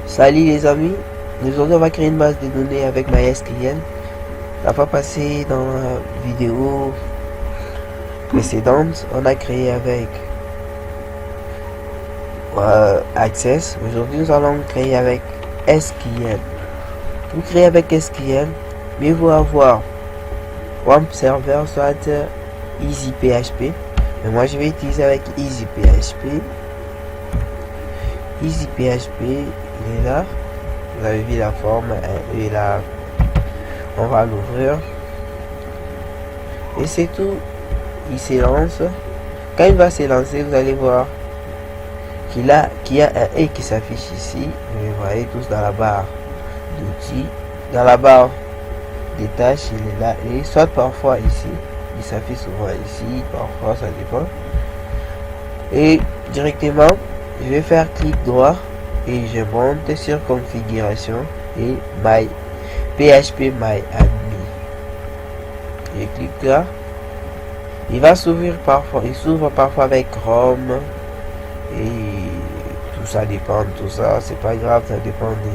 Salut les amis, aujourd'hui on va créer une base de données avec MySQL. La fois passée dans la vidéo précédente, on a créé avec Access. Aujourd'hui nous allons créer avec SQL. Pour créer avec SQL, mieux vaut avoir WAMP Server soit EasyPHP. Mais moi je vais utiliser avec EasyPHP. EasyPHP, il est là. Vous avez vu la forme, il est là. On va l'ouvrir. Et c'est tout. Il s'élance. Quand il va s'élancer, vous allez voir qu'il y a un E qui s'affiche ici. Vous voyez tous dans la barre d'outils. Dans la barre des tâches, il est là. Et soit parfois ici. Il s'affiche souvent ici. Parfois, ça dépend. Et directement, je vais faire clic droit et je monte sur configuration et PHP MyAdmin. Je clique là. Il va s'ouvrir parfois, il s'ouvre parfois avec Chrome et tout ça dépend, tout ça c'est pas grave, ça dépend de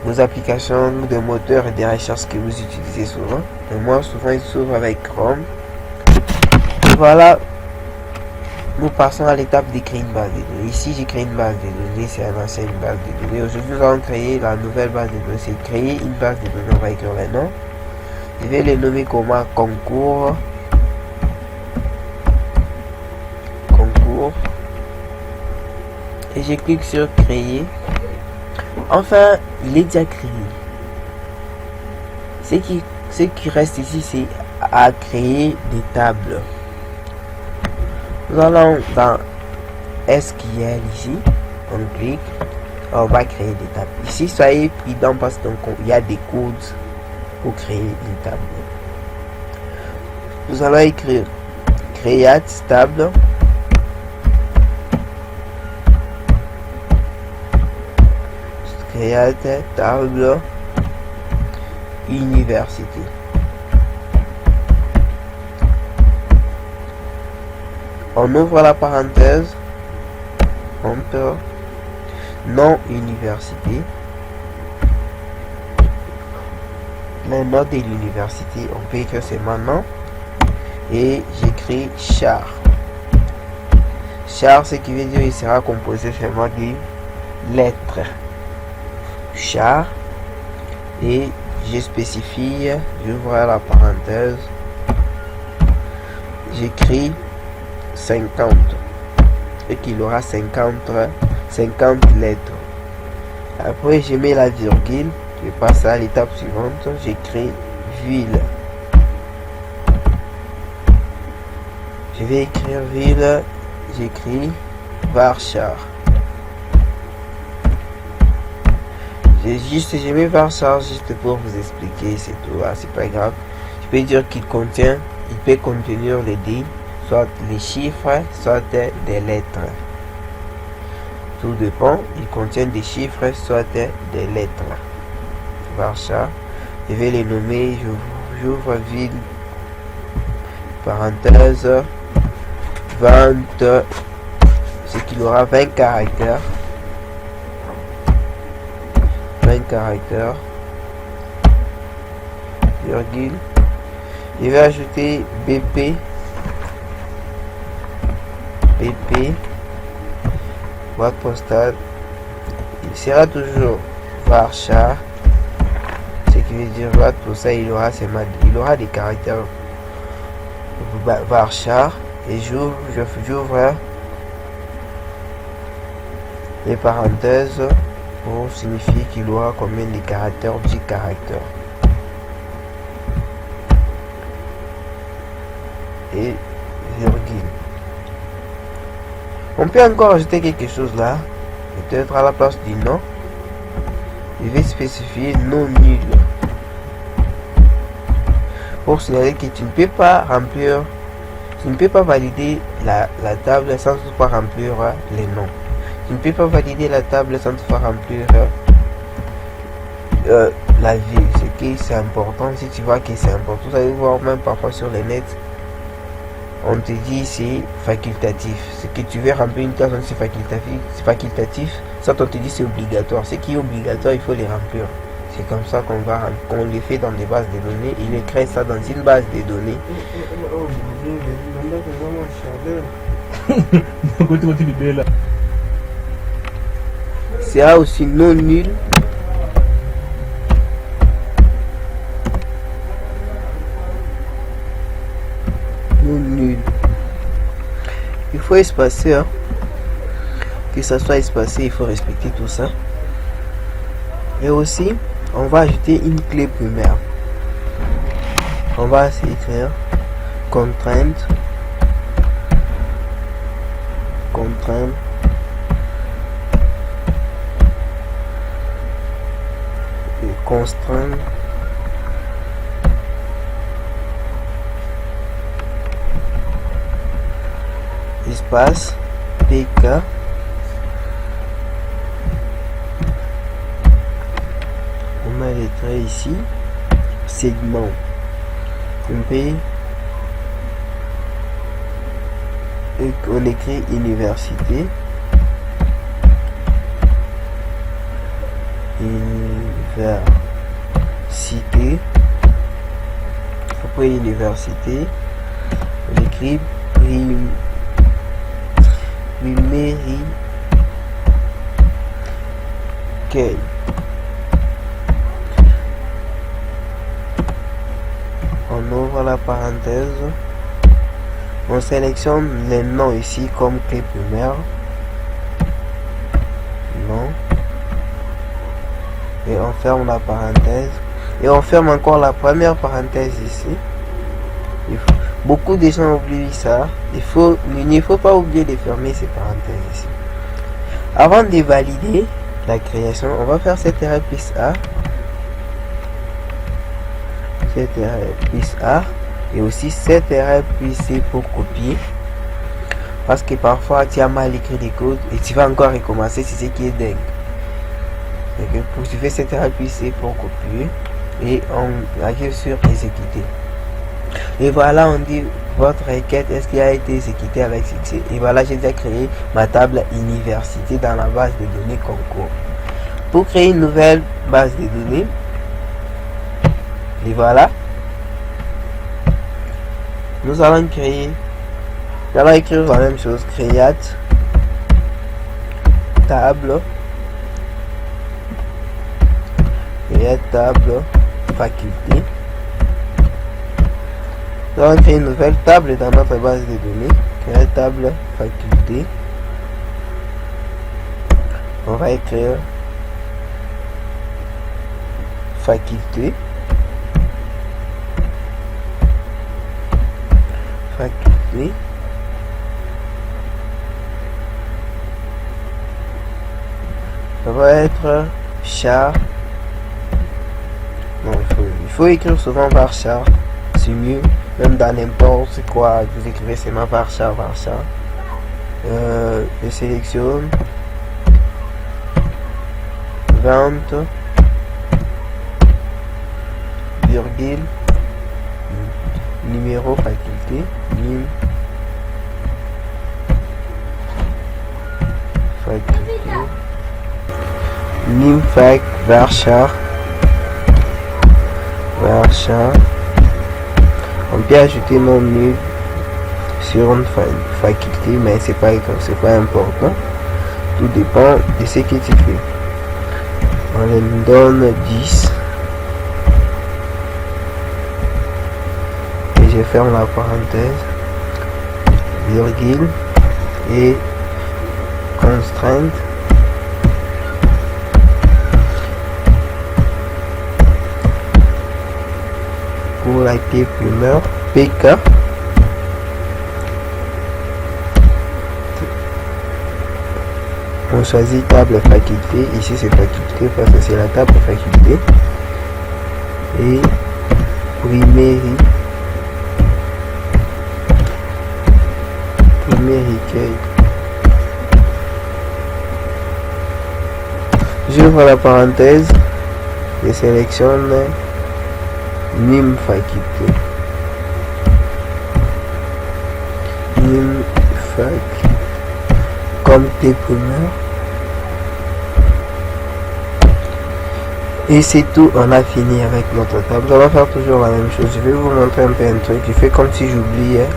vos applications, de moteurs et des recherches que vous utilisez souvent. Et moi souvent il s'ouvre avec Chrome. Et voilà. Nous passons à l'étape de créer une base de données. Ici, j'ai créé une base de données. C'est un ancien base de données. Aujourd'hui, nous allons créer la nouvelle base de données. C'est créer une base de données. On va écrire le nom. Je vais le nommer comment concours. Et je clique sur créer. Enfin, il est déjà créé. Ce qui reste ici, c'est à créer des tables. Nous allons dans SQL ici, on clique, on va créer des tables. Ici, soyez prudent parce qu'il y a des codes pour créer une table. Nous allons écrire create table. Create table université. On ouvre la parenthèse, on peut nom université, le nom de l'université, on peut écrire c'est mon nom et j'écris char. Char, ce qui veut dire il sera composé seulement de lettres. Char et je spécifie, j'ouvre la parenthèse, j'écris 50 et qu'il aura 50 lettres. Après je mets la virgule, je passe à l'étape suivante, j'écris ville. Je vais écrire ville, j'écris Varchar. Je mets Varchar juste pour vous expliquer, c'est tout, c'est pas grave. Je peux dire qu'il contient, il peut contenir les dés, soit les chiffres, soit des lettres. Tout dépend, il contient des chiffres, soit des lettres. Varchar, je vais les nommer, j'ouvre ville, parenthèse, 20, ce qu'il aura 20 caractères. 20 caractères, virgule. Je vais ajouter BP, boîte postale. Il sera toujours Varchar, ce qui veut dire boîte postale, il aura des caractères Varchar et j'ouvre les parenthèses pour signifier qu'il aura combien de caractères, 10 caractères. Et virgule. On peut encore ajouter quelque chose là, peut-être à la place du nom. Je vais spécifier non nul. pour signaler que tu ne peux pas remplir, tu ne peux pas valider la table sans toutefois remplir les noms. Tu ne peux pas valider la table sans toutefois remplir la ville. Ce qui c'est important, si tu vois que c'est important, vous allez voir même parfois sur les nets, on te dit c'est facultatif. Ce que tu veux remplir une case, c'est facultatif. Ça, on te dit c'est obligatoire. Ce qui est obligatoire, il faut les remplir. C'est comme ça qu'on les fait dans des bases de données. Il écrit ça dans une base de données. C'est aussi non nul. Non nul. Il faut espacer. Hein. Que ça soit espacé, il faut respecter tout ça. Et aussi, on va ajouter une clé primaire. On va écrire contrainte et constrainte espace PK on a les traits ici segment P et on écrit université après université on écrit primary K. On ouvre la parenthèse, on sélectionne les noms ici comme clé primaire, non, et on ferme la parenthèse et on ferme encore la première parenthèse ici. Beaucoup de gens oublient ça. Il ne faut pas oublier de fermer ces parenthèses ici. Avant de valider la création, on va faire CTRL plus A. CTRL plus A et aussi CTRL plus C pour copier. Parce que parfois tu as mal écrit des codes et tu vas encore recommencer, c'est ce qui est dingue. Et que tu fais CTRL plus C pour copier et on agit sur exécuter. Et voilà, on dit votre requête est-ce qu'il a été exécuté avec succès. Et voilà, j'ai déjà créé ma table université dans la base de données concours. Pour créer une nouvelle base de données, et voilà, nous allons écrire la même chose, create table faculté. Nous allons créer une nouvelle table dans notre base de données, créer table faculté. On va écrire faculté. Ça va être char. Non, il faut écrire souvent var char, c'est mieux. Même dans n'importe quoi, vous écrivez seulement var char. Je sélectionne vente virgule numéro faculté nim fac var char. On peut ajouter non nul sur une faculté, mais c'est pas important. Tout dépend de ce que tu fais. On les donne 10 et je ferme la parenthèse, virgule et constrainte pour la clé primaire PK. On choisit table faculté, ici c'est faculté parce que c'est la table faculté, et primary j'ouvre la parenthèse, je sélectionne Nymphakite. Comme dépanneur. Et c'est tout, on a fini avec notre table. On va faire toujours la même chose. Je vais vous montrer un peu un truc. Je fais comme si j'oubliais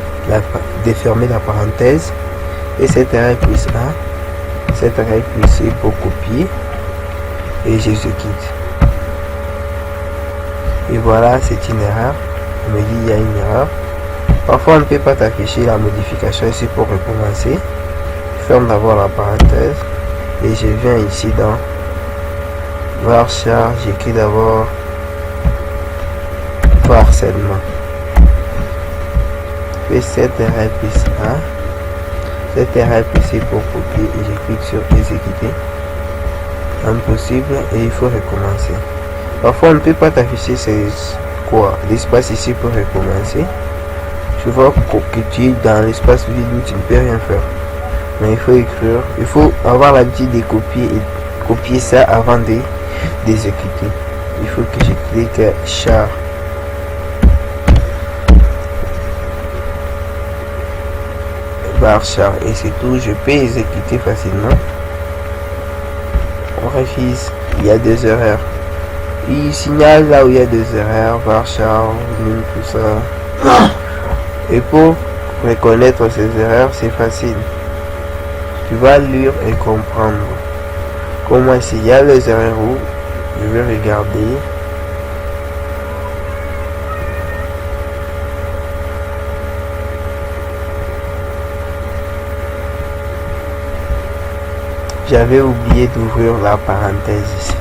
de fermer la parenthèse. Et cette arrêt plus A, cette arrêt plus C pour copier. Et j'exécute. Et voilà, c'est une erreur. On me dit il y a une erreur. Parfois on ne peut pas t'afficher la modification ici pour recommencer. Je ferme d'abord la parenthèse. Et je viens ici dans varchar, j'écris d'abord harcèlement. Puis cette erreur plus A, cette erreur plus C pour copier et je clique sur exécuter. Impossible et il faut recommencer. Parfois on ne peut pas t'afficher l'espace ici pour recommencer. Je vois que tu es dans l'espace vide où tu ne peux rien faire. Mais il faut écrire, il faut avoir l'habitude de copier ça avant d'exécuter. Il faut que je clique char. Varchar et c'est tout. Je peux exécuter facilement. On refuse. Il y a des erreurs. Il signale là où il y a des erreurs. Varchar, tout ça. Et pour reconnaître ces erreurs, c'est facile. Tu vas lire et comprendre. Comment s'il y a les erreurs où je vais regarder. J'avais oublié d'ouvrir la parenthèse ici.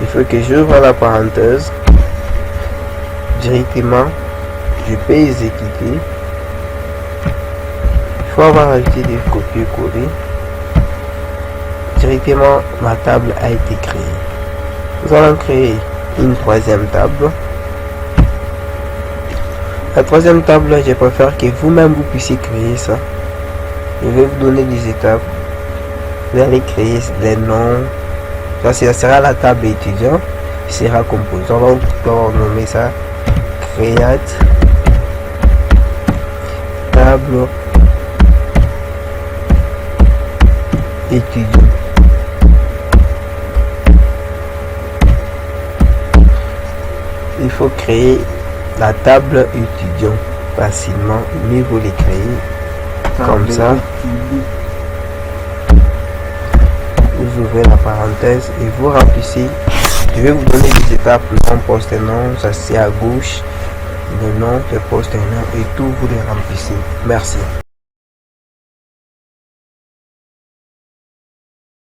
Il faut que j'ouvre la parenthèse directement. Je peux exécuter. Il faut avoir l'habitude de copier-coller. Directement, ma table a été créée. Nous allons créer une troisième table. La troisième table, je préfère que vous-même vous puissiez créer ça. Je vais vous donner des étapes. Vous allez créer les noms. Ça sera la table étudiant. Sera composé. On va nommer ça Create table étudiant. Il faut créer la table étudiant facilement. Mieux vous les créez comme ça. Vous ouvrez la parenthèse et vous remplissez. Je vais vous donner des étapes. Nom, poste, nom, ça c'est à gauche. Le nom, le poste, nom et tout vous les remplissez. Merci.